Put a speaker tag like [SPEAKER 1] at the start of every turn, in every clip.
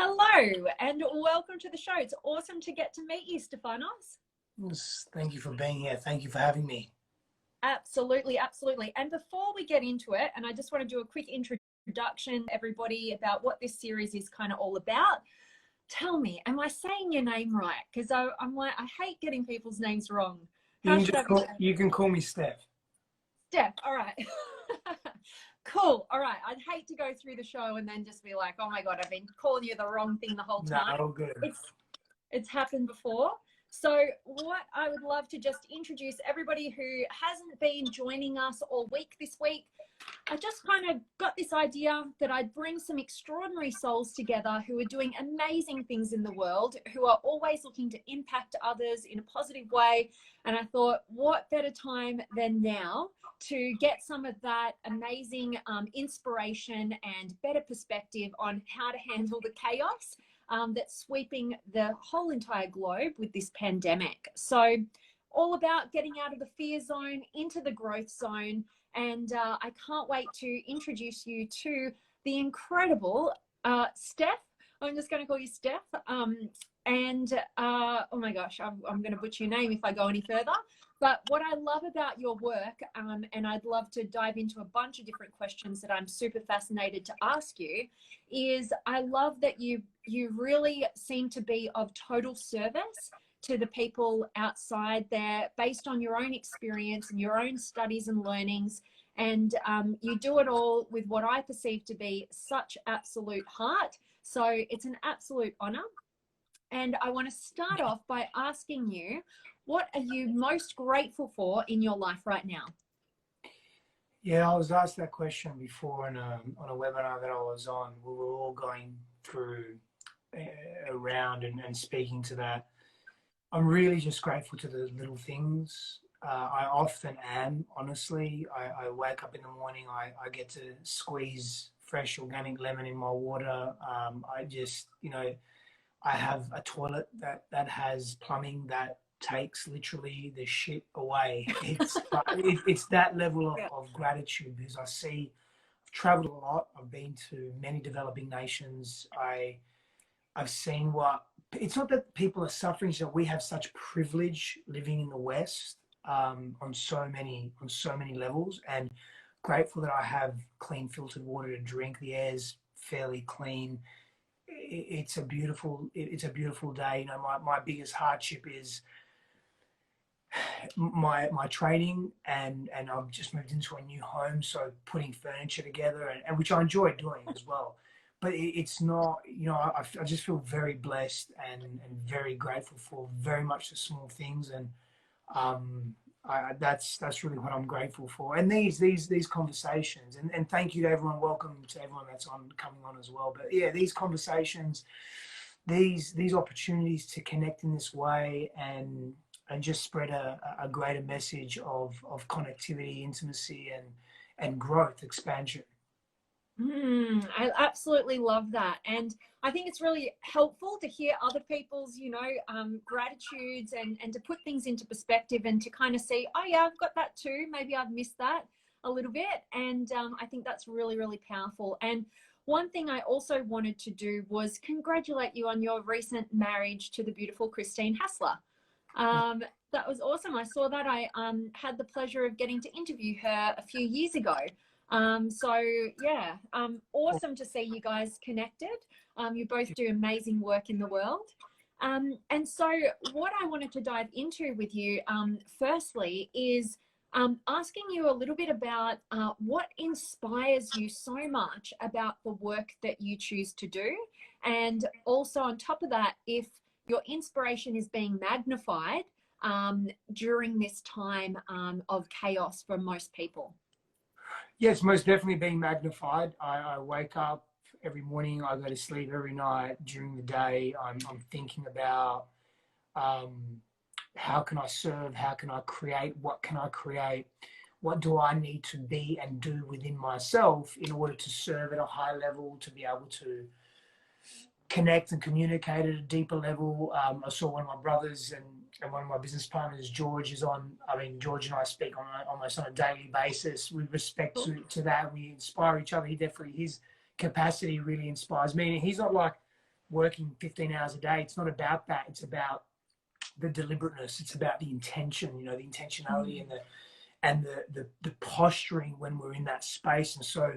[SPEAKER 1] Hello and welcome to the show. It's awesome to get to meet you, Stefanos.
[SPEAKER 2] Yes, thank you for being here. Thank you for having me.
[SPEAKER 1] Absolutely, absolutely. And before we get into it, and I just want to do a quick introduction, everybody, about what this series is kind of all about. Tell me, am I saying your name right? Because I'm like, I hate getting people's names wrong.
[SPEAKER 2] You can call me Steph.
[SPEAKER 1] Steph, all right. Cool. All right. I'd hate to go through the show and then just be like, oh my God, I've been calling you the wrong thing the whole time.
[SPEAKER 2] No, all good.
[SPEAKER 1] It's happened before. So what I would love to just introduce everybody who hasn't been joining us all week this week. I just kind of got this idea that I'd bring some extraordinary souls together who are doing amazing things in the world, who are always looking to impact others in a positive way. And I thought, what better time than now to get some of that amazing inspiration and better perspective on how to handle the chaos that's sweeping the whole entire globe with this pandemic. So all about getting out of the fear zone into the growth zone. And I can't wait to introduce you to the incredible Steph. I'm just going to call you Steph. Oh my gosh, I'm going to butcher your name if I go any further. But what I love about your work, and I'd love to dive into a bunch of different questions that I'm super fascinated to ask you, is I love that you really seem to be of total service to the people outside there based on your own experience and your own studies and learnings. And you do it all with what I perceive to be such absolute heart. So it's an absolute honor. And I want to start off by asking you, what are you most grateful for in your life right now?
[SPEAKER 2] Yeah, I was asked that question before on a webinar that I was on. We were all going through around and speaking to that. I'm really just grateful to the little things. I often am, honestly. I wake up in the morning, I get to squeeze fresh organic lemon in my water. I just, I have a toilet that has plumbing that takes literally the shit away. It's that level of gratitude, because I've traveled a lot. I've been to many developing nations. I've seen it's not that people are suffering, so we have such privilege living in the West on so many levels, and grateful that I have clean filtered water to drink. The air's fairly clean. It's a beautiful day. My biggest hardship is my training, and I've just moved into a new home, so putting furniture together, and which I enjoy doing as well. But it's not, I just feel very blessed and very grateful for very much the small things, and that's really what I'm grateful for. And these conversations, and thank you to everyone. Welcome to everyone that's coming on as well. But yeah, these conversations, these opportunities to connect in this way and just spread a greater message of connectivity, intimacy, and growth, expansion.
[SPEAKER 1] I absolutely love that. And I think it's really helpful to hear other people's, gratitudes and to put things into perspective and to kind of see, oh yeah, I've got that too. Maybe I've missed that a little bit. And I think that's really, really powerful. And one thing I also wanted to do was congratulate you on your recent marriage to the beautiful Christine Hassler. That was awesome. I saw that. I had the pleasure of getting to interview her a few years ago. So yeah, awesome to see you guys connected. You both do amazing work in the world. And so what I wanted to dive into with you, firstly, is asking you a little bit about what inspires you so much about the work that you choose to do. And also on top of that, if your inspiration is being magnified during this time of chaos for most people.
[SPEAKER 2] Yes, most definitely being magnified. I wake up every morning, I go to sleep every night. During the day, I'm thinking about how can I serve, how can I create, what can I create, what do I need to be and do within myself in order to serve at a high level, to be able to connect and communicate at a deeper level. I saw one of my brothers and one of my business partners, George, George and I speak almost on a daily basis with respect to that. We inspire each other. His capacity really inspires me. And he's not like working 15 hours a day. It's not about that. It's about the deliberateness. It's about the intention, the intentionality and the posturing when we're in that space. And so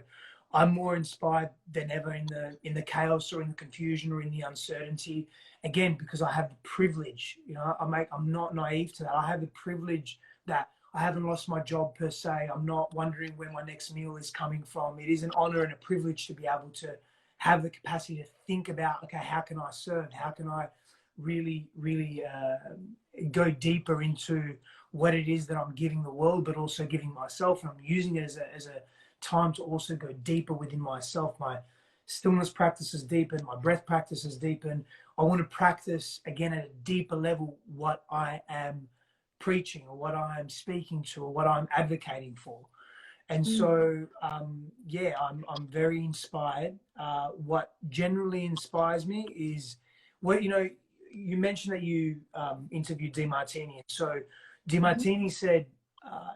[SPEAKER 2] I'm more inspired than ever in the chaos or in the confusion or in the uncertainty. Again, because I have the privilege, I'm not naive to that. I have the privilege that I haven't lost my job per se. I'm not wondering where my next meal is coming from. It is an honor and a privilege to be able to have the capacity to think about, okay, how can I serve? How can I really, really go deeper into what it is that I'm giving the world, but also giving myself. And I'm using it as a time to also go deeper within myself. My stillness practices deepen, my breath practices deepen. I want to practice again at a deeper level what I am preaching or what I'm speaking to or what I'm advocating for. And so, I'm very inspired. What generally inspires me is you mentioned that you interviewed DeMartini. So DeMartini said,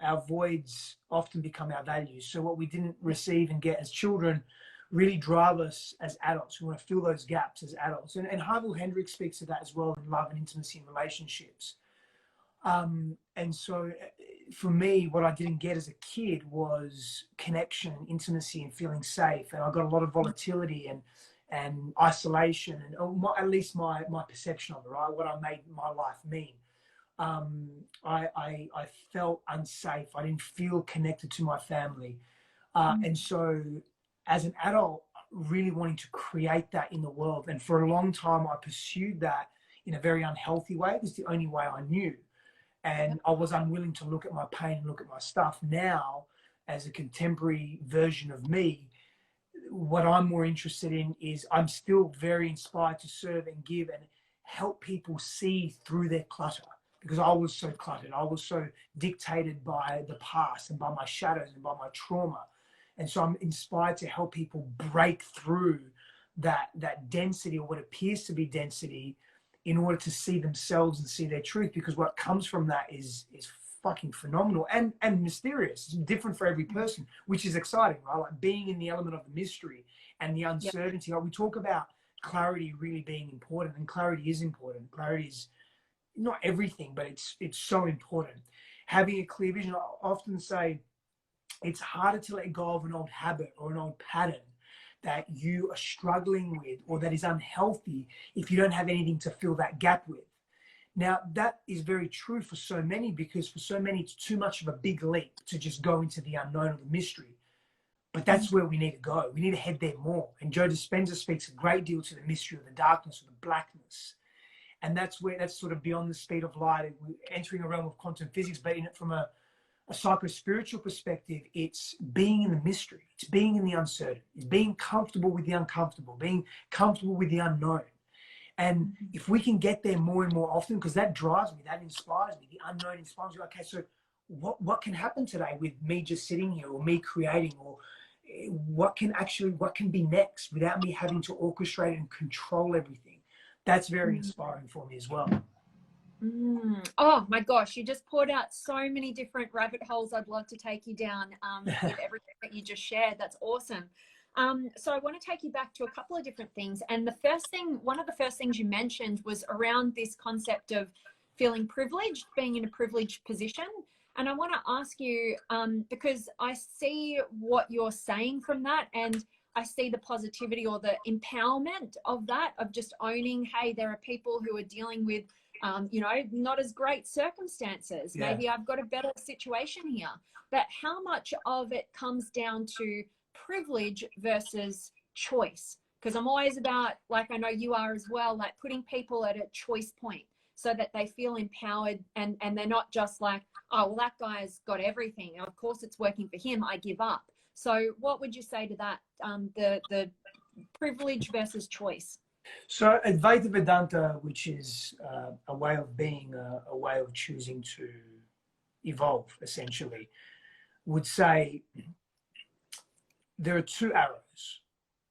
[SPEAKER 2] our voids often become our values. So what we didn't receive and get as children really drive us as adults. We want to fill those gaps as adults. And Harville Hendricks speaks to that as well in love and intimacy and relationships. And so for me, what I didn't get as a kid was connection, intimacy, and feeling safe. And I got a lot of volatility and isolation, and at least my perception of it, right? What I made my life mean. I felt unsafe. I didn't feel connected to my family. And so as an adult, really wanting to create that in the world. And for a long time, I pursued that in a very unhealthy way. It was the only way I knew. And I was unwilling to look at my pain and look at my stuff. Now, as a contemporary version of me, what I'm more interested in is I'm still very inspired to serve and give and help people see through their clutter, because I was so cluttered. I was so dictated by the past and by my shadows and by my trauma. And so I'm inspired to help people break through that density, or what appears to be density, in order to see themselves and see their truth, because what comes from that is fucking phenomenal and mysterious. It's different for every person, which is exciting, right? Like being in the element of the mystery and the uncertainty. Like we talk about clarity really being important, and clarity is important. Clarity is not everything, but it's so important. Having a clear vision. I often say it's harder to let go of an old habit or an old pattern that you are struggling with, or that is unhealthy, if you don't have anything to fill that gap with. Now, that is very true for so many, because for so many, it's too much of a big leap to just go into the unknown or the mystery. But that's where we need to go. We need to head there more. And Joe Dispenza speaks a great deal to the mystery of the darkness or the blackness. And that's sort of beyond the speed of light. We're entering a realm of quantum physics, but in it from a psycho-spiritual perspective, it's being in the mystery. It's being in the uncertain. It's being comfortable with the uncomfortable, being comfortable with the unknown. And if we can get there more and more often, because that drives me, that inspires me, the unknown inspires me. Okay, so what can happen today with me just sitting here, or me creating, or what can be next without me having to orchestrate and control everything? That's very inspiring for me as well.
[SPEAKER 1] Oh my gosh, you just poured out so many different rabbit holes I'd love to take you down with everything that you just shared. That's awesome. So I want to take you back to a couple of different things. And one of the first things you mentioned was around this concept of feeling privileged, being in a privileged position. And I want to ask you, because I see what you're saying from that, and I see the positivity or the empowerment of that, of just owning, hey, there are people who are dealing with not as great circumstances. Yeah. Maybe I've got a better situation here. But how much of it comes down to privilege versus choice? Because I'm always about, like I know you are as well, like putting people at a choice point so that they feel empowered, and they're not just like, oh, well, that guy's got everything. Of course it's working for him. I give up. So what would you say to that, the privilege versus choice?
[SPEAKER 2] So Advaita Vedanta, which is a way of being, a way of choosing to evolve, essentially, would say there are two arrows.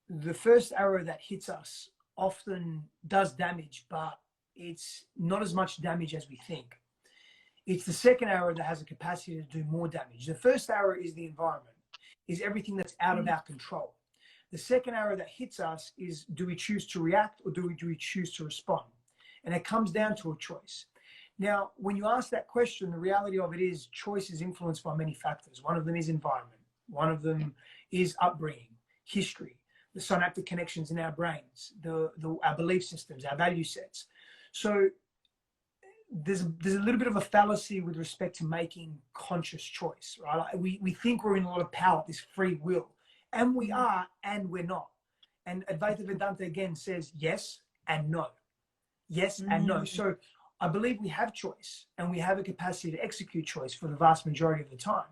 [SPEAKER 2] The first arrow that hits us often does damage, but it's not as much damage as we think. It's the second arrow that has a capacity to do more damage. The first arrow is the environment, is everything that's out of our control. The second arrow that hits us is, do we choose to react or do we choose to respond? And it comes down to a choice. Now, when you ask that question, the reality of it is choice is influenced by many factors. One of them is environment. One of them is upbringing, history, the synaptic connections in our brains, our belief systems, our value sets. So there's a little bit of a fallacy with respect to making conscious choice, right? We think we're in a lot of power, this free will, and we are, and we're not. And Advaita Vedanta again says yes and no. Yes and no. So I believe we have choice and we have a capacity to execute choice for the vast majority of the time.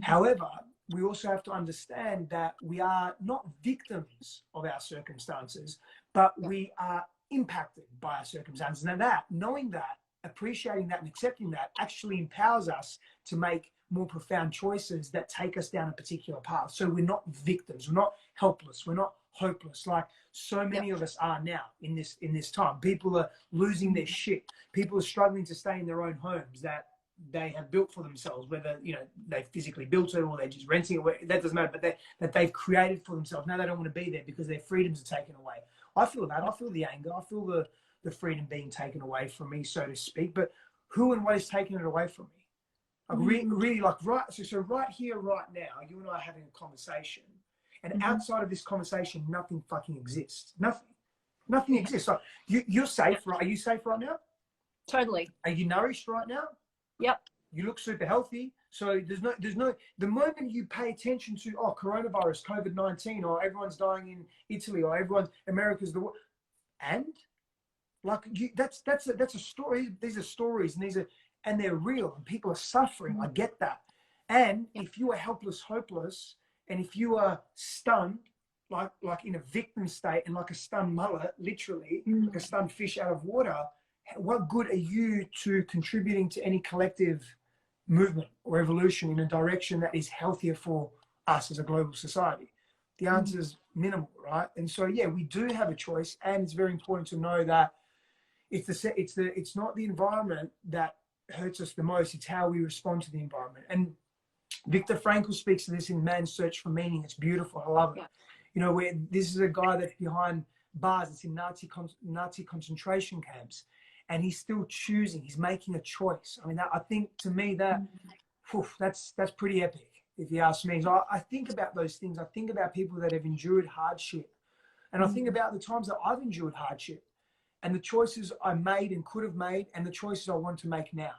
[SPEAKER 2] However, we also have to understand that we are not victims of our circumstances, but we are impacted by our circumstances. And knowing that, appreciating that and accepting that actually empowers us to make more profound choices that take us down a particular path. So we're not victims, we're not helpless, we're not hopeless like so many of us are now in this time. People are losing their shit. People are struggling to stay in their own homes that they have built for themselves, whether they physically built it or they're just renting it, that doesn't matter, but that they've created for themselves. Now they don't want to be there because their freedoms are taken away. I feel that. I feel the anger. I feel the freedom being taken away from me, so to speak. But who and what is taking it away from me? Like really like so right here, right now, you and I are having a conversation, and outside of this conversation, nothing fucking exists. Nothing exists. So you're safe, right? Are you safe right now?
[SPEAKER 1] Totally.
[SPEAKER 2] Are you nourished right now?
[SPEAKER 1] Yep.
[SPEAKER 2] You look super healthy. So there's no, the moment you pay attention to, coronavirus, COVID-19, or everyone's dying in Italy, or America's the world, and like that's a story. These are stories, and they're real, and people are suffering. I get that. And if you are helpless, hopeless, and if you are stunned, like in a victim state, and like a stunned mullet, literally, like a stunned fish out of water, what good are you to contributing to any collective movement or evolution in a direction that is healthier for us as a global society? The answer is minimal, right? And so, yeah, we do have a choice, and it's very important to know that it's not the environment that hurts us the most, it's how we respond to the environment. And Viktor Frankl speaks to this in Man's Search for Meaning. It's beautiful. I love it. Where this is a guy that's behind bars. It's in Nazi concentration camps, and he's still choosing. He's making a choice. I mean, I think to me that's pretty epic, if you ask me. So I think about those things. I think about people that have endured hardship, and I think about the times that I've endured hardship, and the choices I made and could have made, and the choices I want to make now.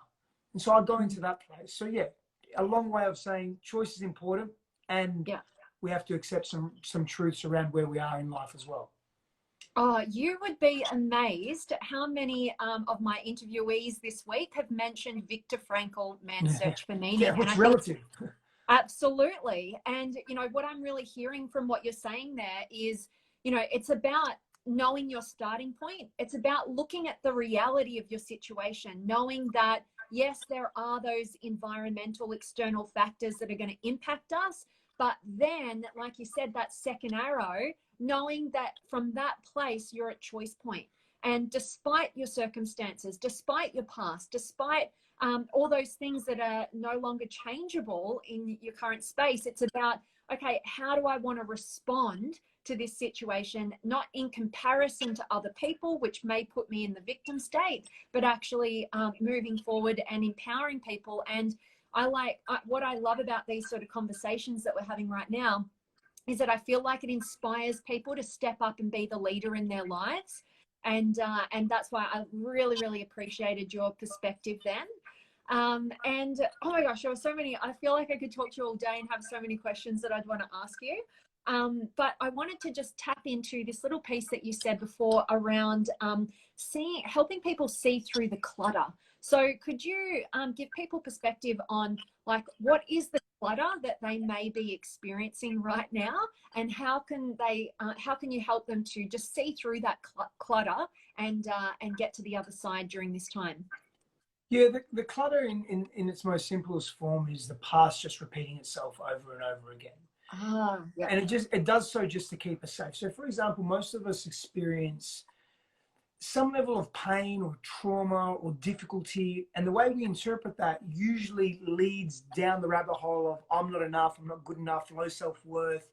[SPEAKER 2] And so I go into that place. So yeah, a long way of saying choice is important, and we have to accept some truths around where we are in life as well.
[SPEAKER 1] Oh, you would be amazed at how many of my interviewees this week have mentioned Viktor Frankl, Man's Search for Meaning.
[SPEAKER 2] Yeah, what's relative?
[SPEAKER 1] Absolutely. And, what I'm really hearing from what you're saying there is, it's about knowing your starting point. It's about looking at the reality of your situation, knowing that, yes, there are those environmental external factors that are going to impact us. But then, like you said, that second arrow, knowing that from that place, you're at choice point. And despite your circumstances, despite your past, despite all those things that are no longer changeable in your current space, it's about, okay, how do I want to respond to this situation, not in comparison to other people, which may put me in the victim state, but actually moving forward and empowering people. And what I love about these sort of conversations that we're having right now is that I feel like it inspires people to step up and be the leader in their lives. And that's why I really, really appreciated your perspective then. And oh my gosh, there were so many. I feel like I could talk to you all day and have so many questions that I'd want to ask you. But I wanted to just tap into this little piece that you said before around helping people see through the clutter. So could you give people perspective on like what is the clutter that they may be experiencing right now, and how can you help them to just see through that clutter and get to the other side during this time?
[SPEAKER 2] Yeah, the clutter in its most simplest form is the past just repeating itself over and over again. And it does so just to keep us safe. So for example, most of us experience some level of pain or trauma or difficulty, and the way we interpret that usually leads down the rabbit hole of I'm not enough, I'm not good enough, low self-worth,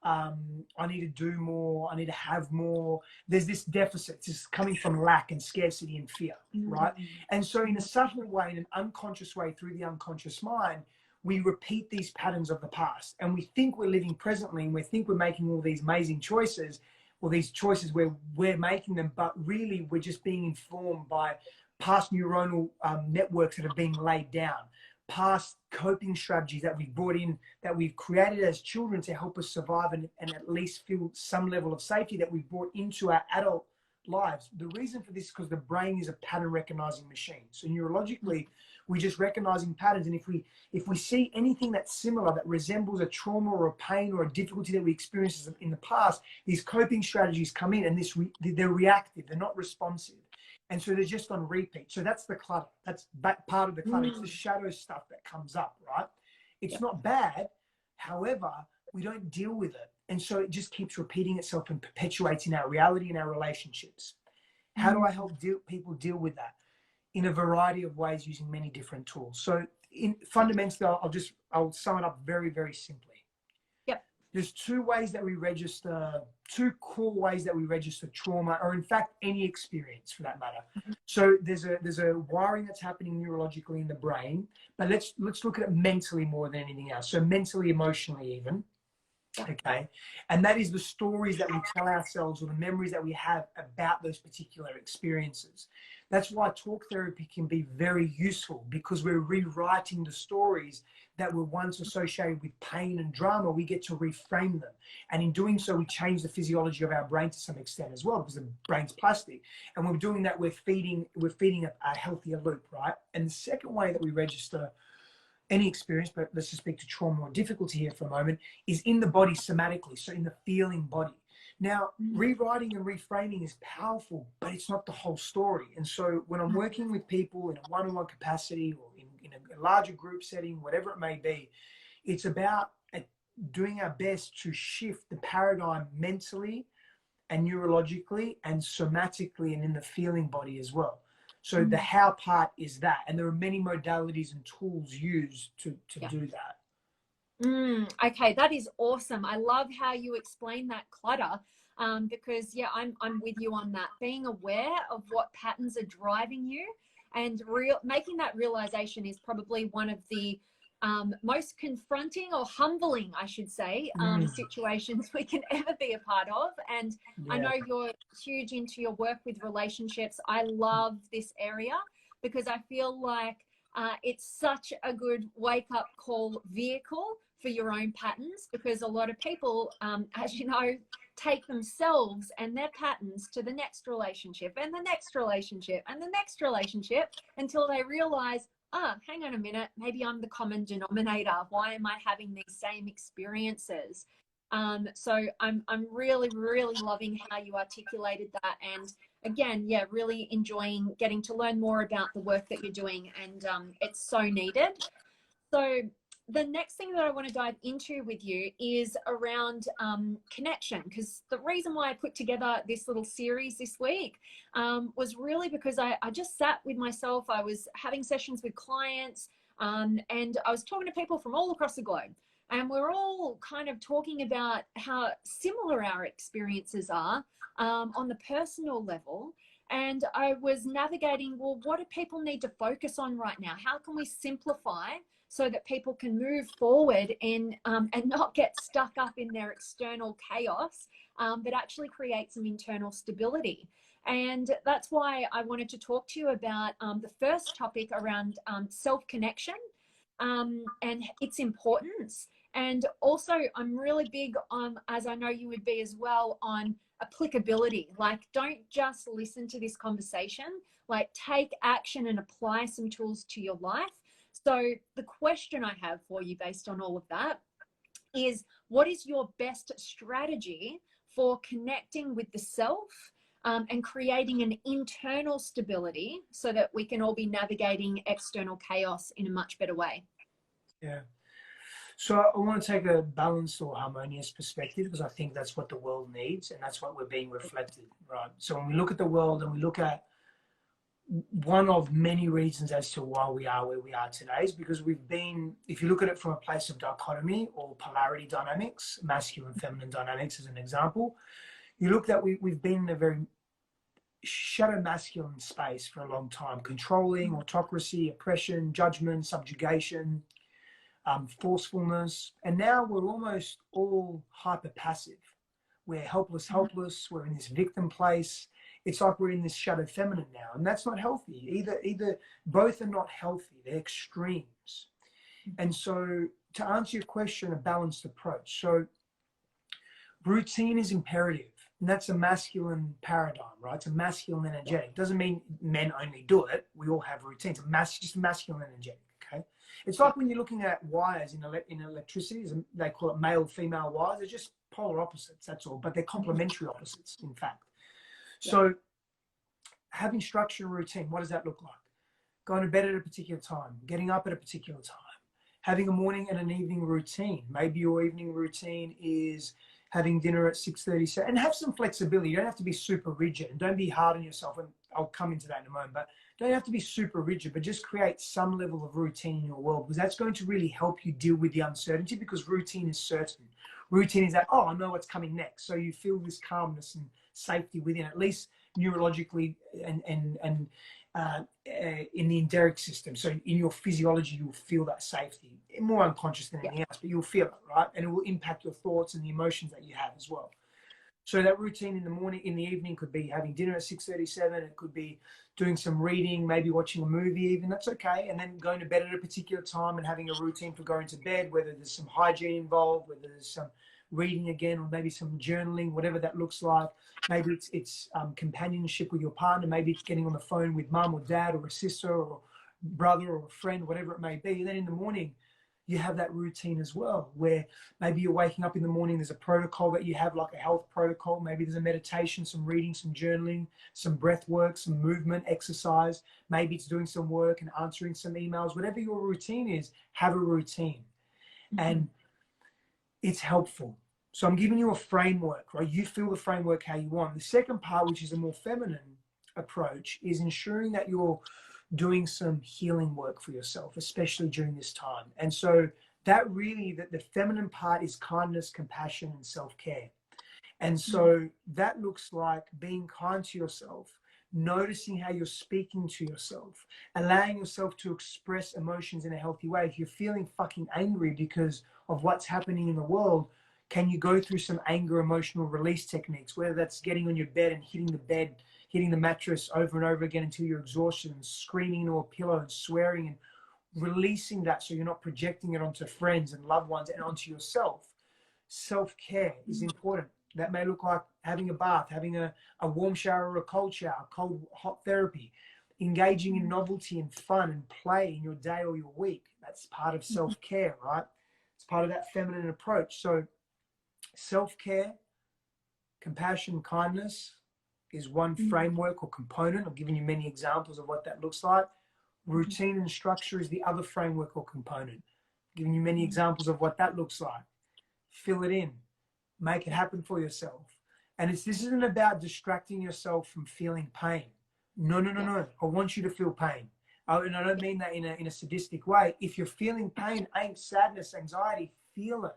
[SPEAKER 2] I need to do more, I need to have more. There's this deficit, it's coming from lack and scarcity and fear, right? And so in a subtle way, in an unconscious way, through the unconscious mind, we repeat these patterns of the past, and we think we're living presently, and we think we're making all these amazing choices, or these choices where we're making them, but really we're just being informed by past neuronal networks that have been laid down, past coping strategies that we've brought in, that we've created as children to help us survive and at least feel some level of safety, that we've brought into our adult lives. The reason for this is because the brain is a pattern recognizing machine. So neurologically, we're just recognizing patterns. And if we see anything that's similar, that resembles a trauma or a pain or a difficulty that we experienced in the past, these coping strategies come in, and they're reactive, they're not responsive. And so they're just on repeat. So that's the clutter. That's part of the clutter. It's the shadow stuff that comes up, right? It's not bad. However, we don't deal with it. And so it just keeps repeating itself and perpetuates in our reality and our relationships. How do I help people deal with that? In a variety of ways, using many different tools. So fundamentally, I'll sum it up very, very simply. There's two ways that we register, two core ways that we register trauma, or in fact, any experience for that matter. So there's a wiring that's happening neurologically in the brain, but let's look at it mentally more than anything else. So mentally, emotionally even, okay? And that is the stories that we tell ourselves, or the memories that we have about those particular experiences. That's why talk therapy can be very useful, because we're rewriting the stories that were once associated with pain and drama. We get to reframe them. And in doing so, we change the physiology of our brain to some extent as well, because the brain's plastic. And when we're doing that, we're feeding a healthier loop, right? And the second way that we register any experience, but let's just speak to trauma or difficulty here for a moment, is in the body somatically, so in the feeling body. Now, rewriting and reframing is powerful, but it's not the whole story. And so when I'm working with people in a one-on-one capacity, or in a larger group setting, whatever it may be, it's about doing our best to shift the paradigm mentally and neurologically and somatically and in the feeling body as well. So the how part is that. And there are many modalities and tools used to do that.
[SPEAKER 1] Okay, that is awesome. I love how you explain that clutter, because I'm with you on that. Being aware of what patterns are driving you, and making that realization is probably one of the most confronting, or humbling, I should say, situations we can ever be a part of. And I know you're huge into your work with relationships. I love this area because I feel like it's such a good wake-up call vehicle for your own patterns, because a lot of people, as you know, take themselves and their patterns to the next relationship and the next relationship and the next relationship, until they realize, hang on a minute, maybe I'm the common denominator. Why am I having these same experiences? So I'm really, really loving how you articulated that. And again, really enjoying getting to learn more about the work that you're doing. And it's so needed. So the next thing that I want to dive into with you is around connection, because the reason why I put together this little series this week was really because I just sat with myself. I was having sessions with clients, and I was talking to people from all across the globe, and we're all kind of talking about how similar our experiences are on the personal level. And I was navigating, well, what do people need to focus on right now? How can we simplify so that people can move forward and not get stuck up in their external chaos, but actually create some internal stability? And that's why I wanted to talk to you about the first topic around self-connection and its importance. And also, I'm really big on, as I know you would be as well, on applicability. Like, don't just listen to this conversation, like take action and apply some tools to your life. So the question I have for you based on all of that is, what is your best strategy for connecting with the self and creating an internal stability so that we can all be navigating external chaos in a much better way?
[SPEAKER 2] Yeah. So I want to take a balanced or harmonious perspective, because I think that's what the world needs, and that's what we're being reflected, right? So when we look at the world and we look at one of many reasons as to why we are where we are today is because we've been, if you look at it from a place of dichotomy or polarity dynamics, masculine, feminine dynamics as an example, you look that we've been in a very shadow masculine space for a long time, controlling, autocracy, oppression, judgment, subjugation, forcefulness. And now we're almost all hyper passive. We're helpless, we're in this victim place. It's like we're in this shadow feminine now, and that's not healthy. Either both are not healthy. They're extremes. And so to answer your question, a balanced approach. So routine is imperative, and that's a masculine paradigm, right? It's a masculine energetic. Doesn't mean men only do it. We all have routines. Just masculine energetic, okay? It's like when you're looking at wires in electricity, they call it male, female wires. They're just polar opposites, that's all, but they're complementary opposites, in fact. So having structure and routine, what does that look like? Going to bed at a particular time, getting up at a particular time, having a morning and an evening routine. Maybe your evening routine is having dinner at 6:30, and have some flexibility. You don't have to be super rigid, and don't be hard on yourself, and I'll come into that in a moment, but don't have to be super rigid, but just create some level of routine in your world, because that's going to really help you deal with the uncertainty, because routine is certain. Routine is that, oh, I know what's coming next. So you feel this calmness and safety within, at least neurologically and in the enteric system. So in your physiology, you'll feel that safety, more unconscious than anything else, but you'll feel it, right? And it will impact your thoughts and the emotions that you have as well. So that routine in the morning, in the evening, could be having dinner at 6:37. It could be doing some reading, maybe watching a movie even, that's okay. And then going to bed at a particular time and having a routine for going to bed, whether there's some hygiene involved, whether there's some reading again, or maybe some journaling, whatever that looks like. Maybe it's companionship with your partner. Maybe it's getting on the phone with mum or dad or a sister or brother or a friend, whatever it may be. And then in the morning, you have that routine as well, where maybe you're waking up in the morning, there's a protocol that you have, like a health protocol. Maybe there's a meditation, some reading, some journaling, some breath work, some movement, exercise. Maybe it's doing some work and answering some emails. Whatever your routine is, have a routine. And it's helpful. So I'm giving you a framework, right? You feel the framework how you want. The second part, which is a more feminine approach, is ensuring that you're doing some healing work for yourself, especially during this time. And so that really, the feminine part is kindness, compassion, and self-care. And so that looks like being kind to yourself, noticing how you're speaking to yourself, allowing yourself to express emotions in a healthy way. If you're feeling fucking angry because of what's happening in the world, can you go through some anger emotional release techniques, whether that's getting on your bed and hitting the mattress over and over again until you're exhausted, and screaming into a pillow and swearing and releasing that so you're not projecting it onto friends and loved ones and onto yourself. Self-care is important. That may look like having a bath, having a warm shower or a cold shower, cold, hot therapy, engaging in novelty and fun and play in your day or your week. That's part of self-care, right? It's part of that feminine approach. So self-care, compassion, kindness is one framework or component. I've given you many examples of what that looks like. Routine and structure is the other framework or component. I've given you many examples of what that looks like. Fill it in. Make it happen for yourself. And this isn't about distracting yourself from feeling pain. No. I want you to feel pain. And I don't mean that in a sadistic way. If you're feeling pain, sadness, anxiety, feel it.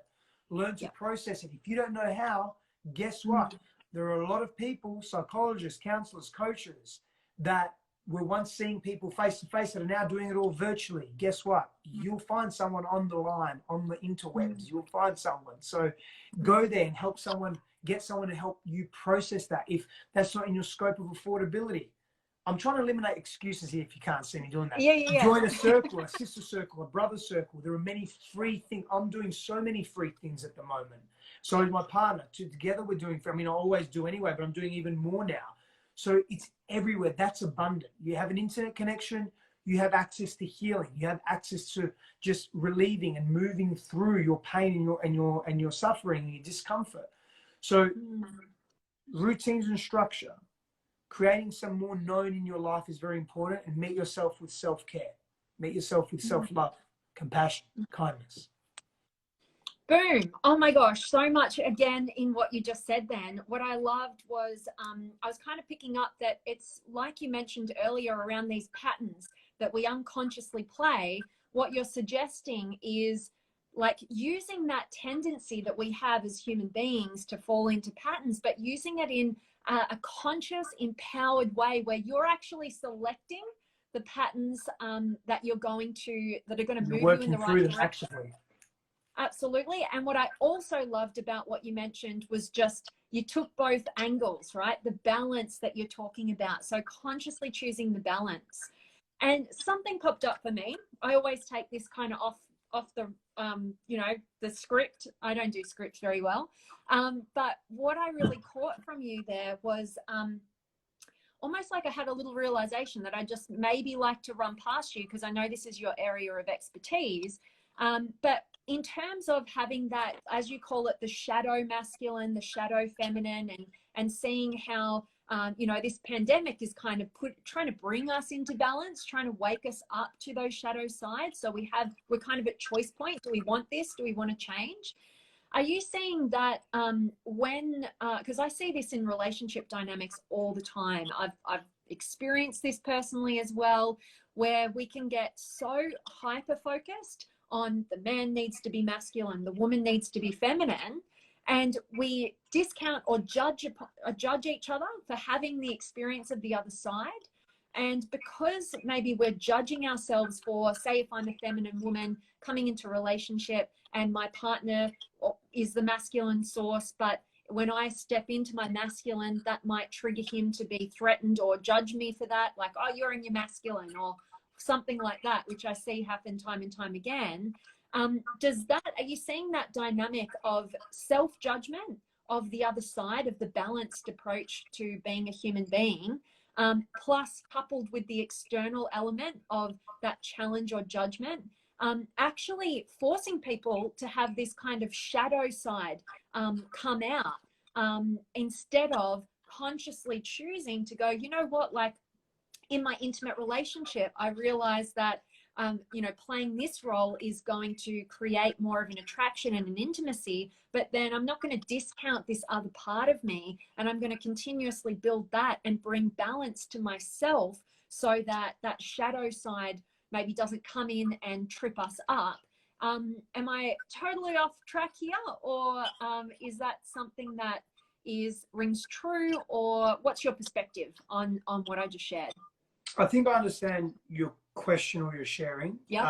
[SPEAKER 2] Learn to process it. If you don't know how, guess what? There are a lot of people, psychologists, counselors, coaches, that were once seeing people face to face that are now doing it all virtually. Guess what? You'll find someone on the line, on the interwebs. You'll find someone. So go there and help someone, get someone to help you process that if that's not in your scope of affordability. I'm trying to eliminate excuses here if you can't see me doing that. Join a circle, a sister circle, a brother circle. There are many free things. I'm doing so many free things at the moment. So is my partner. Together we're doing, I always do anyway, but I'm doing even more now. So it's everywhere. That's abundant. You have an internet connection. You have access to healing. You have access to just relieving and moving through your pain and your suffering and your discomfort. So routines and structure. Creating some more known in your life is very important, and meet yourself with self-care. Meet yourself with self-love, compassion, kindness.
[SPEAKER 1] Boom. Oh my gosh, so much again in what you just said then. What I loved was I was kind of picking up that it's like you mentioned earlier around these patterns that we unconsciously play. What you're suggesting is like using that tendency that we have as human beings to fall into patterns, but using it in a conscious, empowered way where you're actually selecting the patterns that you're going to, that are going to move you in the right direction.
[SPEAKER 2] Actively.
[SPEAKER 1] Absolutely. And what I also loved about what you mentioned was just you took both angles, right? The balance that you're talking about. So consciously choosing the balance. And something popped up for me. I always take this kind of off the you know, the script. I don't do scripts very well. But what I really caught from you there was almost like I had a little realization that I just maybe like to run past you, because I know this is your area of expertise. But in terms of having that, as you call it, the shadow masculine, the shadow feminine, and seeing how, you know, this pandemic is kind of trying to bring us into balance, trying to wake us up to those shadow sides. So we're kind of at choice point. Do we want this? Do we want to change? Are you seeing that because I see this in relationship dynamics all the time. I've experienced this personally as well, where we can get so hyper-focused on the man needs to be masculine, the woman needs to be feminine, and we discount or judge each other for having the experience of the other side. And because maybe we're judging ourselves for, say, if I'm a feminine woman coming into a relationship and my partner is the masculine source, but when I step into my masculine, that might trigger him to be threatened or judge me for that, like, oh, you're in your masculine, or something like that, which I see happen time and time again. Are you seeing that dynamic of self-judgment of the other side, of the balanced approach to being a human being, plus coupled with the external element of that challenge or judgment, actually forcing people to have this kind of shadow side come out, instead of consciously choosing to go, you know what, like, in my intimate relationship, I realized that, you know, playing this role is going to create more of an attraction and an intimacy, but then I'm not going to discount this other part of me, and I'm going to continuously build that and bring balance to myself so that that shadow side maybe doesn't come in and trip us up. Am I totally off track here, or is that something that rings true, or what's your perspective on what I just shared?
[SPEAKER 2] I think I understand your question or your sharing.
[SPEAKER 1] Yep.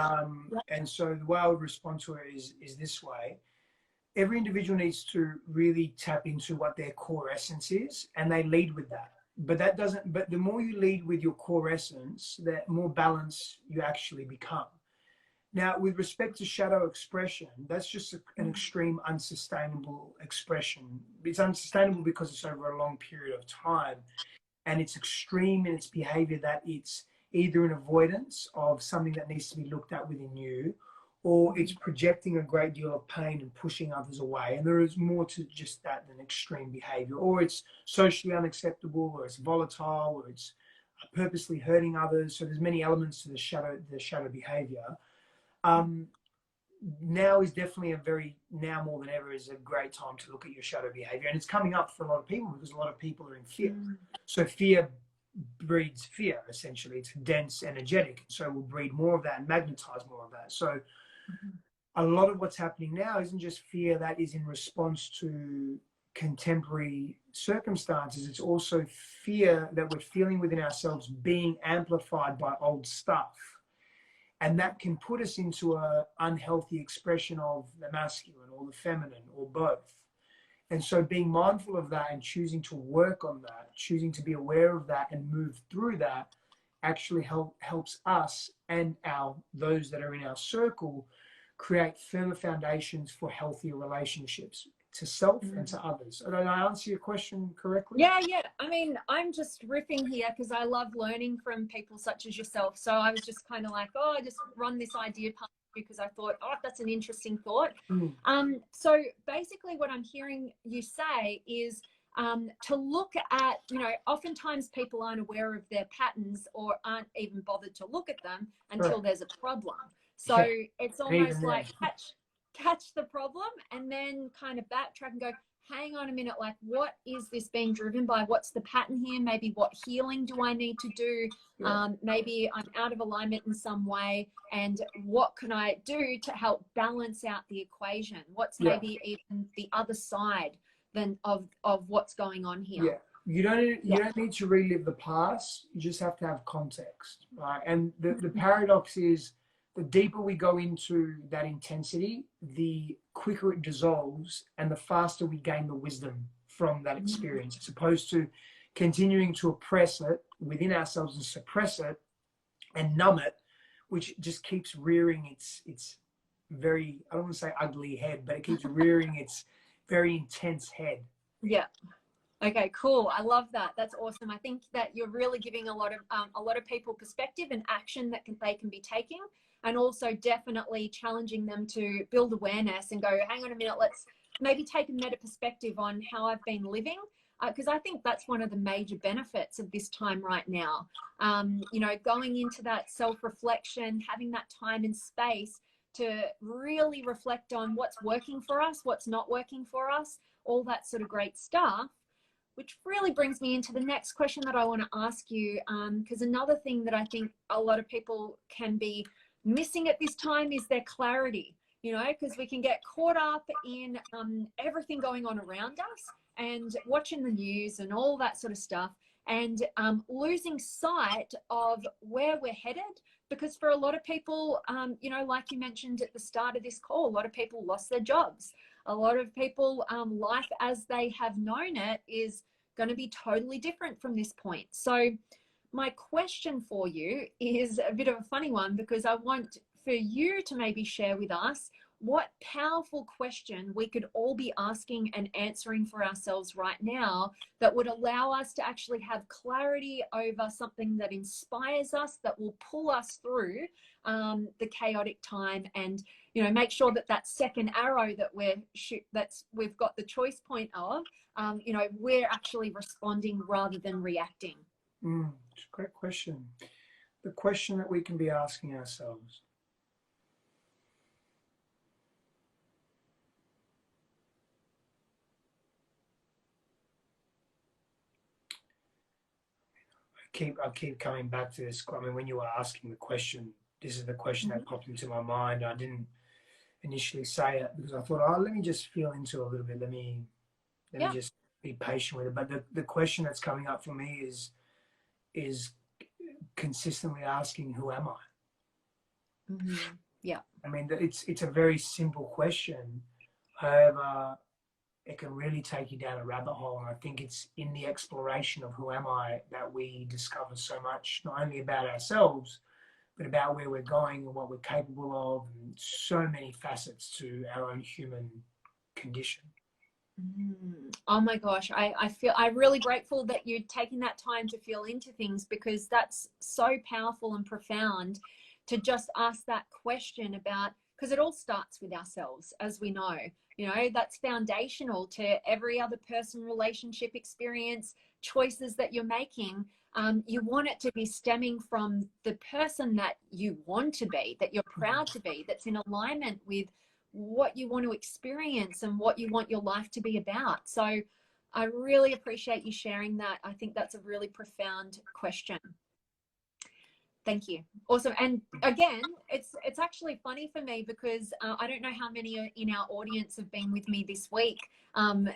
[SPEAKER 2] And so the way I would respond to it is this way. Every individual needs to really tap into what their core essence is, and they lead with that. But the more you lead with your core essence, the more balanced you actually become. Now, with respect to shadow expression, that's just an extreme unsustainable expression. It's unsustainable because it's over a long period of time. And it's extreme in its behavior, that it's either an avoidance of something that needs to be looked at within you, or it's projecting a great deal of pain and pushing others away. And there is more to just that than extreme behavior. Or it's socially unacceptable, or it's volatile, or it's purposely hurting others. So there's many elements to the shadow behavior. Now is definitely now more than ever is a great time to look at your shadow behavior. And it's coming up for a lot of people because a lot of people are in fear. So fear breeds fear, essentially. It's dense, energetic. So we'll breed more of that and magnetize more of that. So a lot of what's happening now isn't just fear that is in response to contemporary circumstances. It's also fear that we're feeling within ourselves being amplified by old stuff. And that can put us into an unhealthy expression of the masculine or the feminine or both. And so being mindful of that and choosing to work on that, choosing to be aware of that and move through that actually helps us and those that are in our circle create firmer foundations for healthier relationships to self and to others. Did I answer your question correctly?
[SPEAKER 1] Yeah. I mean, I'm just riffing here because I love learning from people such as yourself. So I was just kind of like, I just run this idea past you because I thought, that's an interesting thought. So basically what I'm hearing you say is to look at, oftentimes people aren't aware of their patterns or aren't even bothered to look at them until there's a problem. So it's almost like catch the problem and then kind of backtrack and go, hang on a minute, like, what is this being driven by? What's the pattern here? Maybe what healing do I need to do? Maybe I'm out of alignment in some way, and what can I do to help balance out the equation? What's maybe even the other side of what's going on here?
[SPEAKER 2] You don't need to relive the past. You just have to have context, right? And the paradox is, the deeper we go into that intensity, the quicker it dissolves and the faster we gain the wisdom from that experience, as opposed to continuing to oppress it within ourselves and suppress it and numb it, which just keeps rearing its very, I don't want to say ugly head, but it keeps rearing its very intense head.
[SPEAKER 1] Yeah. Okay, cool. I love that. That's awesome. I think that you're really giving a lot of people perspective and action that they can be taking, and also definitely challenging them to build awareness and go, hang on a minute, let's maybe take a meta perspective on how I've been living. Because I think that's one of the major benefits of this time right now. You know, going into that self-reflection, having that time and space to really reflect on what's working for us, what's not working for us, all that sort of great stuff. Which really brings me into the next question that I want to ask you, because another thing that I think a lot of people can be missing at this time is their clarity, you know, because we can get caught up in everything going on around us and watching the news and all that sort of stuff, and losing sight of where we're headed. Because for a lot of people, you know, like you mentioned at the start of this call, a lot of people lost their jobs. A lot of people, life as they have known it is going to be totally different from this point. So my question for you is a bit of a funny one, because I want for you to maybe share with us what powerful question we could all be asking and answering for ourselves right now that would allow us to actually have clarity over something that inspires us, that will pull us through the chaotic time, and, you know, make sure that that second arrow that we've got the choice point of, you know, we're actually responding rather than reacting.
[SPEAKER 2] It's a great question. The question that we can be asking ourselves. I keep coming back to this. I mean, when you were asking the question, this is the question that popped into my mind. I didn't initially say it because I thought, oh, let me just feel into it a little bit. Let me just be patient with it. But the question that's coming up for me is consistently asking, who am I?
[SPEAKER 1] Yeah.
[SPEAKER 2] I mean, it's a very simple question. However, it can really take you down a rabbit hole. And I think it's in the exploration of who am I that we discover so much, not only about ourselves, but about where we're going and what we're capable of, and so many facets to our own human condition.
[SPEAKER 1] Oh my gosh, I'm really grateful that you're taking that time to feel into things, because that's so powerful and profound to just ask that question about, because it all starts with ourselves, as we know. You know, that's foundational to every other person, relationship, experience, choices that you're making. You want it to be stemming from the person that you want to be, that you're proud to be, that's in alignment with what you want to experience and what you want your life to be about. So I really appreciate you sharing that. I think that's a really profound question. Thank you. Awesome. And again, it's actually funny for me because I don't know how many in our audience have been with me this week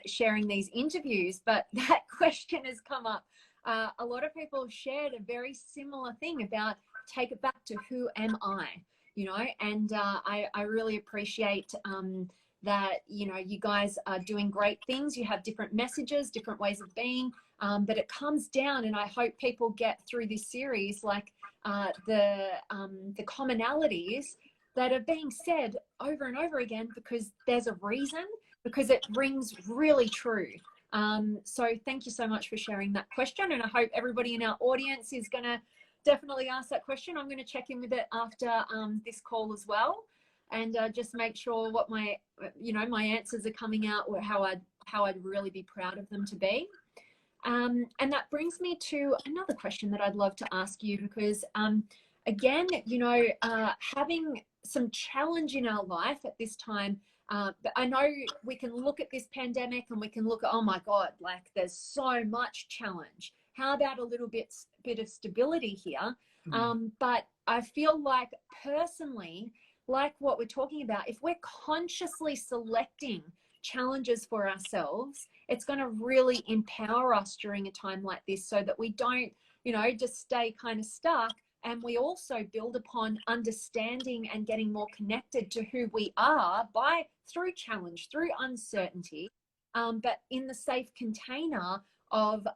[SPEAKER 1] sharing these interviews, but that question has come up. A lot of people shared a very similar thing about take it back to who am I, you know, and I really appreciate that, you know, you guys are doing great things. You have different messages, different ways of being, but it comes down, and I hope people get through this series, like the commonalities that are being said over and over again, because there's a reason, because it rings really true. So thank you so much for sharing that question, and I hope everybody in our audience is going to definitely ask that question. I'm going to check in with it after this call as well, and just make sure what my answers are coming out, or how I'd really be proud of them to be. And that brings me to another question that I'd love to ask you, because again, you know, having some challenge in our life at this time But I know we can look at this pandemic and we can look at, oh my God, like there's so much challenge. How about a little bit of stability here? But I feel like personally, like what we're talking about, if we're consciously selecting challenges for ourselves, it's going to really empower us during a time like this, so that we don't, you know, just stay kind of stuck. And we also build upon understanding and getting more connected to who we are through challenge, through uncertainty, but in the safe container of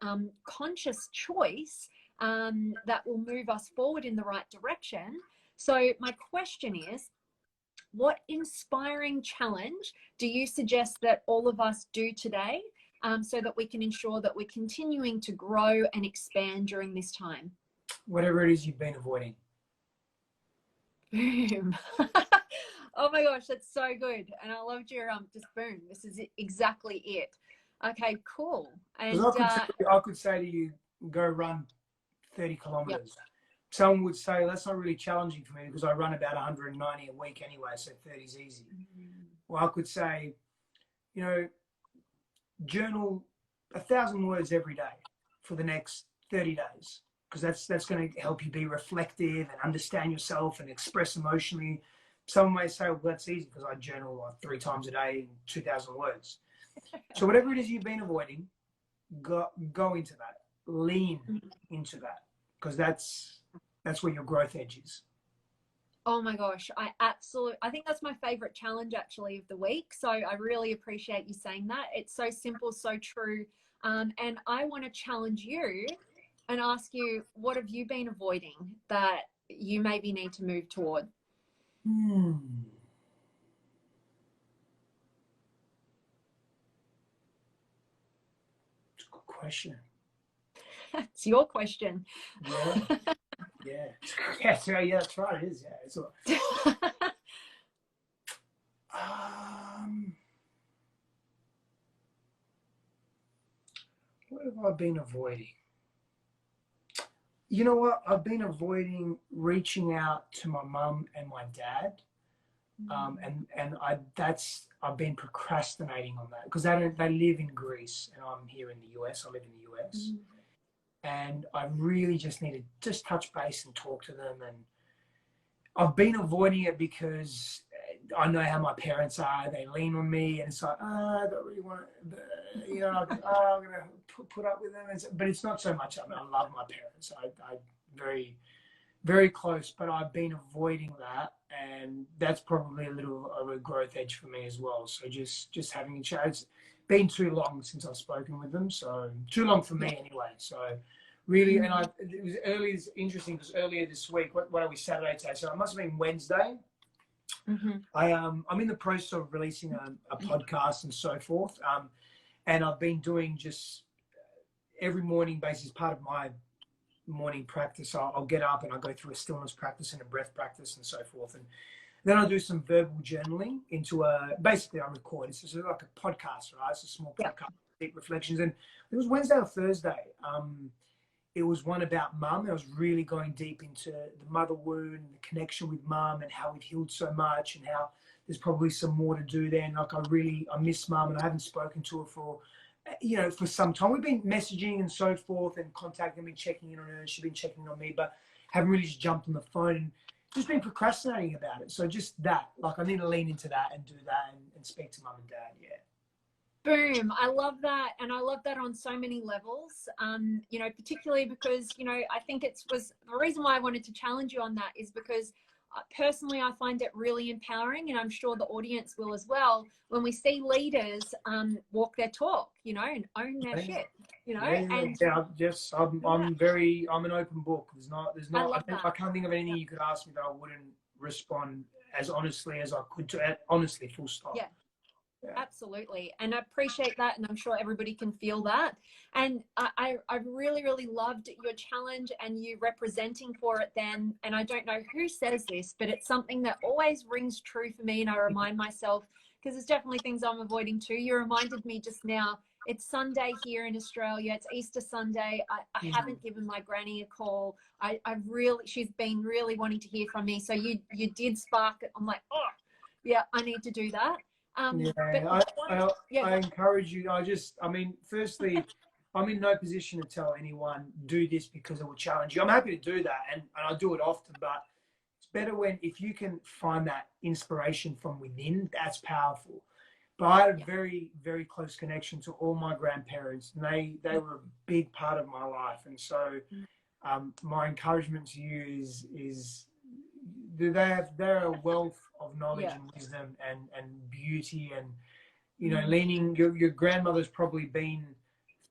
[SPEAKER 1] conscious choice that will move us forward in the right direction. So my question is, what inspiring challenge do you suggest that all of us do today, so that we can ensure that we're continuing to grow and expand during this time?
[SPEAKER 2] Whatever it is you've been avoiding.
[SPEAKER 1] Boom. Oh my gosh, that's so good. And I loved your just boom. This is exactly it. Okay, cool. And
[SPEAKER 2] I could say to you, go run 30 kilometers. Yep. Someone would say, that's not really challenging for me because I run about 190 a week anyway, so 30 is easy. Well, I could say, you know, journal 1,000 words every day for the next 30 days, because that's going to help you be reflective and understand yourself and express emotionally. Some may say, well, that's easy because I journal like 3 times a day, 2,000 words. So whatever it is you've been avoiding, go into that, lean into that, because that's where your growth edge is.
[SPEAKER 1] Oh my gosh, I think that's my favorite challenge actually of the week. So I really appreciate you saying that. It's so simple, so true. And I want to challenge you and ask you, what have you been avoiding that you maybe need to move toward? It's a good question. It's your question.
[SPEAKER 2] Yeah. Yeah, that's right. It is. Yeah, it's all... What have I been avoiding? You know what? I've been avoiding reaching out to my mum and my dad, I've been procrastinating on that because they live in Greece and I'm here in the US. I live in the US. And I really just need to just touch base and talk to them. And I've been avoiding it because I know how my parents are. They lean on me, and it's like, I don't really want to, you know, I'm going to put up with them. But it's not so much. I mean, I love my parents. I very, very close, but I've been avoiding that. And that's probably a little of a growth edge for me as well. So just having a chat. It's been too long since I've spoken with them. So too long for me anyway. So really, and it was early. It's interesting because earlier this week, what are we, Saturday today? So it must have been Wednesday. I'm in the process of releasing a podcast and so forth. And I've been doing just every morning, basically as part of my morning practice. I'll get up and I'll go through a stillness practice and a breath practice and so forth. And then I'll do some verbal journaling basically I record. It's just like a podcast, right? It's a small podcast, deep reflections. And it was Wednesday or Thursday. It was one about mum. I was really going deep into the mother wound, the connection with mum and how we've healed so much and how there's probably some more to do there. And like I miss mum and I haven't spoken to her for some time. We've been messaging and so forth and contacting me, checking in on her. She's been checking on me, but haven't really just jumped on the phone and just been procrastinating about it. So just that, like I need to lean into that and do that and speak to mum and dad. Yeah.
[SPEAKER 1] Boom. I love that. And I love that on so many levels, particularly because, I think was the reason why I wanted to challenge you on that is because personally, I find it really empowering, and I'm sure the audience will as well, when we see leaders walk their talk, and own their shit, I'm an open book. I can't think of anything you could ask me that I wouldn't respond as honestly as I could to, honestly, full stop. Yeah. Absolutely. And I appreciate that. And I'm sure everybody can feel that. And I really, really loved your challenge and you representing for it then. And I don't know who says this, but it's something that always rings true for me. And I remind myself, because there's definitely things I'm avoiding too. You reminded me just now, it's Sunday here in Australia. It's Easter Sunday. I haven't given my granny a call. She's been really wanting to hear from me. So you did spark it. I'm like, oh yeah, I need to do that.
[SPEAKER 2] Yeah,
[SPEAKER 1] But
[SPEAKER 2] I encourage you. I mean, firstly, I'm in no position to tell anyone do this because it will challenge you. I'm happy to do that, and I do it often, but it's better if you can find that inspiration from within. That's powerful. But I had a very, very close connection to all my grandparents, and they were a big part of my life. And so, my encouragement to you is they're a wealth of knowledge and wisdom and beauty, and leaning. Your grandmother's probably been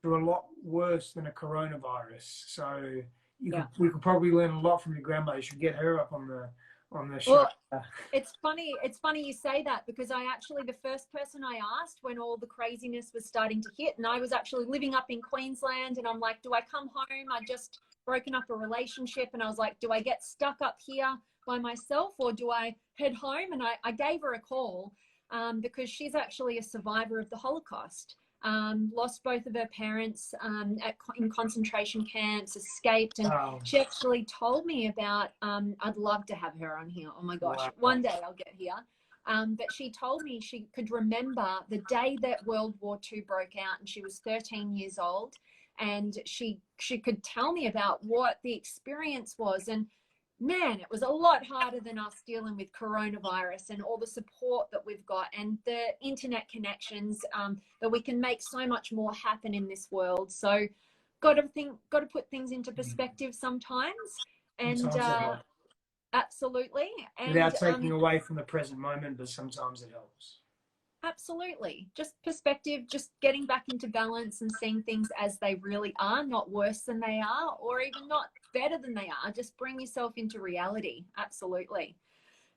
[SPEAKER 2] through a lot worse than a coronavirus, so we could probably learn a lot from your grandmother. You should get her up on the show.
[SPEAKER 1] Well, it's funny you say that, because the first person I asked when all the craziness was starting to hit, and I was actually living up in Queensland, and I'm like, do I come home? I just broken up a relationship, and I was like, do I get stuck up here by myself, or do I head home? And I gave her a call, because she's actually a survivor of the Holocaust. Lost both of her parents in concentration camps, escaped, and she actually told me about, I'd love to have her on here. Oh my gosh, one day I'll get here. But she told me she could remember the day that World War II broke out, and she was 13 years old, and she could tell me about what the experience was. And man, it was a lot harder than us dealing with coronavirus and all the support that we've got, and the internet connections, that we can make so much more happen in this world. So got to put things into perspective sometimes. And absolutely. And
[SPEAKER 2] without taking away from the present moment, but sometimes it helps.
[SPEAKER 1] Absolutely. Just perspective, just getting back into balance and seeing things as they really are, not worse than they are, or even not better than they are. Just bring yourself into reality. Absolutely.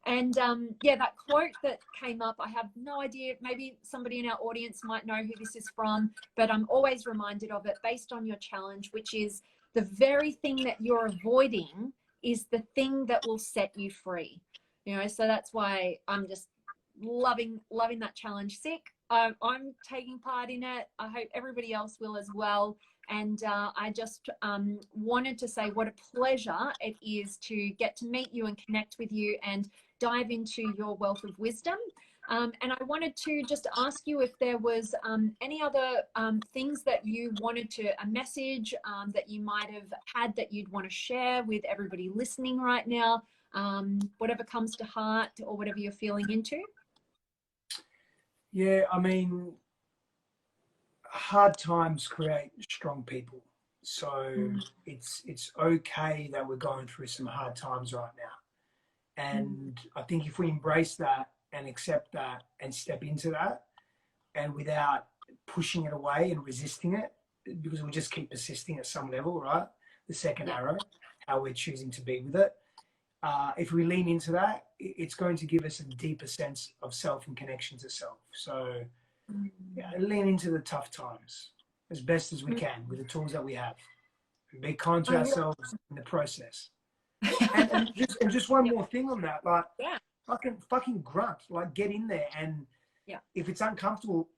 [SPEAKER 1] And that quote that came up, I have no idea, maybe somebody in our audience might know who this is from, but I'm always reminded of it based on your challenge, which is the very thing that you're avoiding is the thing that will set you free. So that's why I'm just loving that challenge. Sick. I'm taking part in it. I hope everybody else will as well. And I just wanted to say what a pleasure it is to get to meet you and connect with you and dive into your wealth of wisdom. And I wanted to just ask you if there was any other things that you wanted a message that you might have had that you'd want to share with everybody listening right now, whatever comes to heart or whatever you're feeling into.
[SPEAKER 2] Yeah, I mean, hard times create strong people. So it's okay that we're going through some hard times right now. And I think if we embrace that and accept that and step into that, and without pushing it away and resisting it, because we'll just keep persisting at some level, right? The second arrow, how we're choosing to be with it. If we lean into that, it's going to give us a deeper sense of self and connection to self. So lean into the tough times as best as we can with the tools that we have. And be kind to ourselves in the process. and just one more thing on that, like fucking grunt, like get in there, and if it's uncomfortable,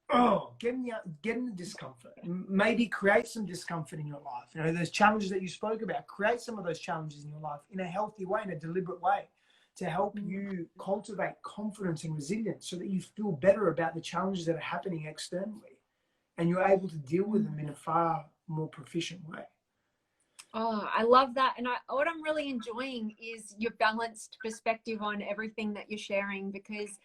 [SPEAKER 2] get in the discomfort. Maybe create some discomfort in your life. Those challenges that you spoke about, create some of those challenges in your life in a healthy way, in a deliberate way, to help you cultivate confidence and resilience so that you feel better about the challenges that are happening externally, and you're able to deal with them in a far more proficient way.
[SPEAKER 1] Oh, I love that. And what I'm really enjoying is your balanced perspective on everything that you're sharing, because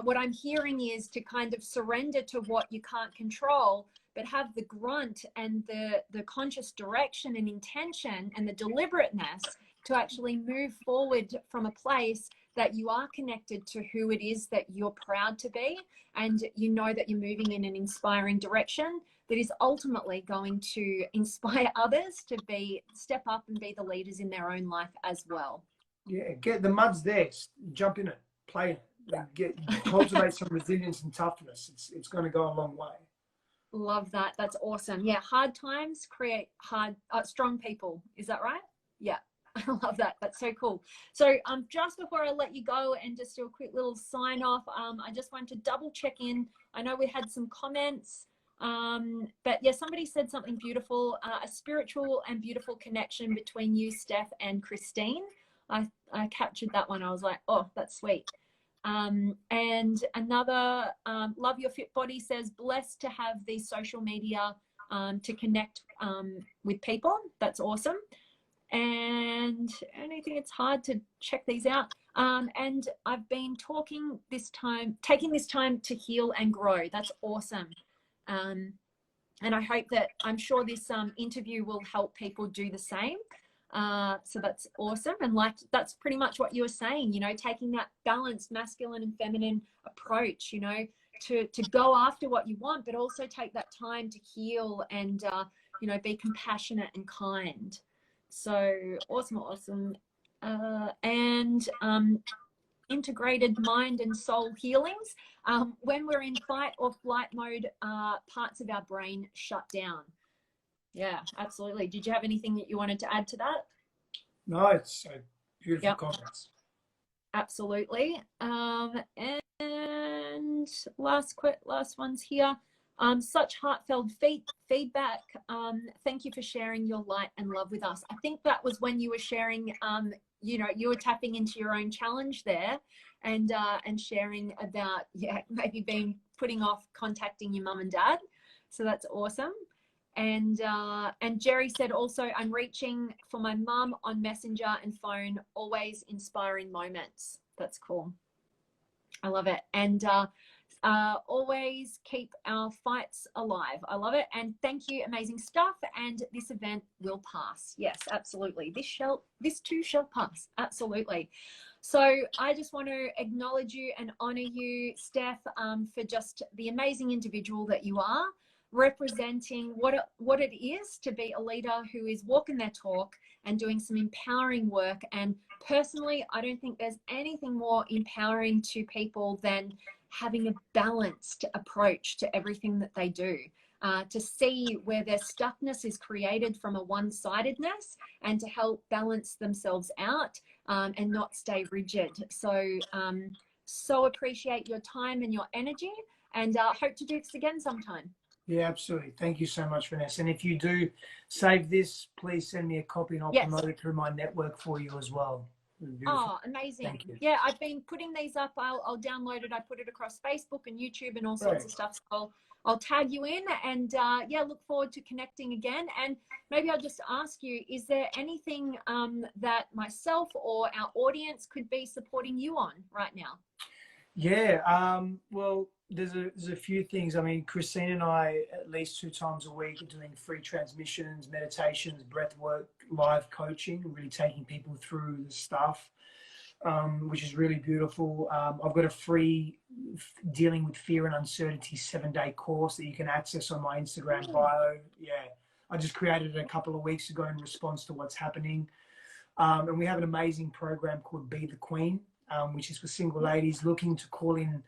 [SPEAKER 1] what I'm hearing is to kind of surrender to what you can't control, but have the grunt and the conscious direction and intention and the deliberateness to actually move forward from a place that you are connected to who it is that you're proud to be, and that you're moving in an inspiring direction that is ultimately going to inspire others to step up and be the leaders in their own life as well.
[SPEAKER 2] Yeah, get the mud's there, jump in it, play it, cultivate some resilience and toughness. It's going to go a long way.
[SPEAKER 1] Love that. That's awesome. Yeah, hard times create strong people. Is that right? Yeah. I love that. That's so cool. So just before I let you go and just do a quick little sign off, I just wanted to double check in. I know we had some comments, but yeah, somebody said something beautiful, a spiritual and beautiful connection between you, Steph, and Christine. I captured that one. I was like, oh, that's sweet. And another, Love Your Fit Body says, blessed to have the social media to connect with people. That's awesome. And anything, it's hard to check these out. And I've been taking this time to heal and grow. That's awesome. And I hope that, I'm sure this interview will help people do the same. So that's awesome. And like, that's pretty much what you were saying, you know, taking that balanced masculine and feminine approach, you know, to go after what you want, but also take that time to heal and, you know, be compassionate and kind. So awesome. And integrated mind and soul healings. When we're in fight or flight mode, parts of our brain shut down. Yeah, absolutely. Did you have anything that you wanted to add to that?
[SPEAKER 2] No, it's so beautiful comments.
[SPEAKER 1] Absolutely. And last ones here. Such heartfelt feedback. Thank you for sharing your light and love with us. I think that was when you were sharing, you know, you were tapping into your own challenge there and sharing about, maybe putting off contacting your mum and dad. So that's awesome. And Jerry said also, I'm reaching for my mum on Messenger and phone, always inspiring moments. That's cool. I love it. And always keep our fights alive. I love it. And thank you. Amazing stuff. And this event will pass. Yes, absolutely. This too shall pass. Absolutely. So I just want to acknowledge you and honor you, Steph, for just the amazing individual that you are, representing what it is to be a leader who is walking their talk and doing some empowering work. And personally, I don't think there's anything more empowering to people than having a balanced approach to everything that they do, to see where their stuckness is created from a one-sidedness and to help balance themselves out and not stay rigid. So appreciate your time and your energy, and hope to do this again sometime.
[SPEAKER 2] Yeah, absolutely. Thank you so much, Vanessa. And if you do save this, please send me a copy and I'll promote it through my network for you as well.
[SPEAKER 1] Oh, amazing. Thank you. Yeah, I've been putting these up. I'll download it. I put it across Facebook and YouTube and all sorts of stuff. So I'll tag you in, and look forward to connecting again. And maybe I'll just ask you, is there anything that myself or our audience could be supporting you on right now?
[SPEAKER 2] Yeah, well, there's a few things. I mean, Christine and I, at least 2 times a week, are doing free transmissions, meditations, breath work, live coaching, really taking people through the stuff, which is really beautiful. I've got a free Dealing with Fear and Uncertainty 7-day course that you can access on my Instagram bio. Yeah, I just created it a couple of weeks ago in response to what's happening. And we have an amazing program called Be the Queen, which is for single ladies looking to call in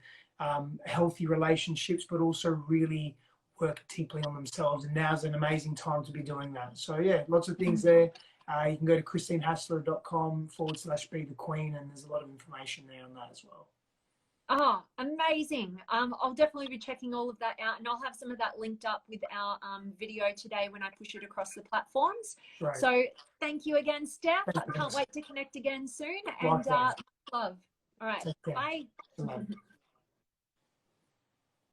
[SPEAKER 2] healthy relationships, but also really work deeply on themselves. And now's an amazing time to be doing that. So yeah, lots of things there. You can go to christinehassler.com/be the queen, and there's a lot of information there on that as well.
[SPEAKER 1] Oh, amazing. I'll definitely be checking all of that out, and I'll have some of that linked up with our video today when I push it across the platforms. Right. So thank you again, Steph. I can't wait to connect again soon, and love. All right, bye.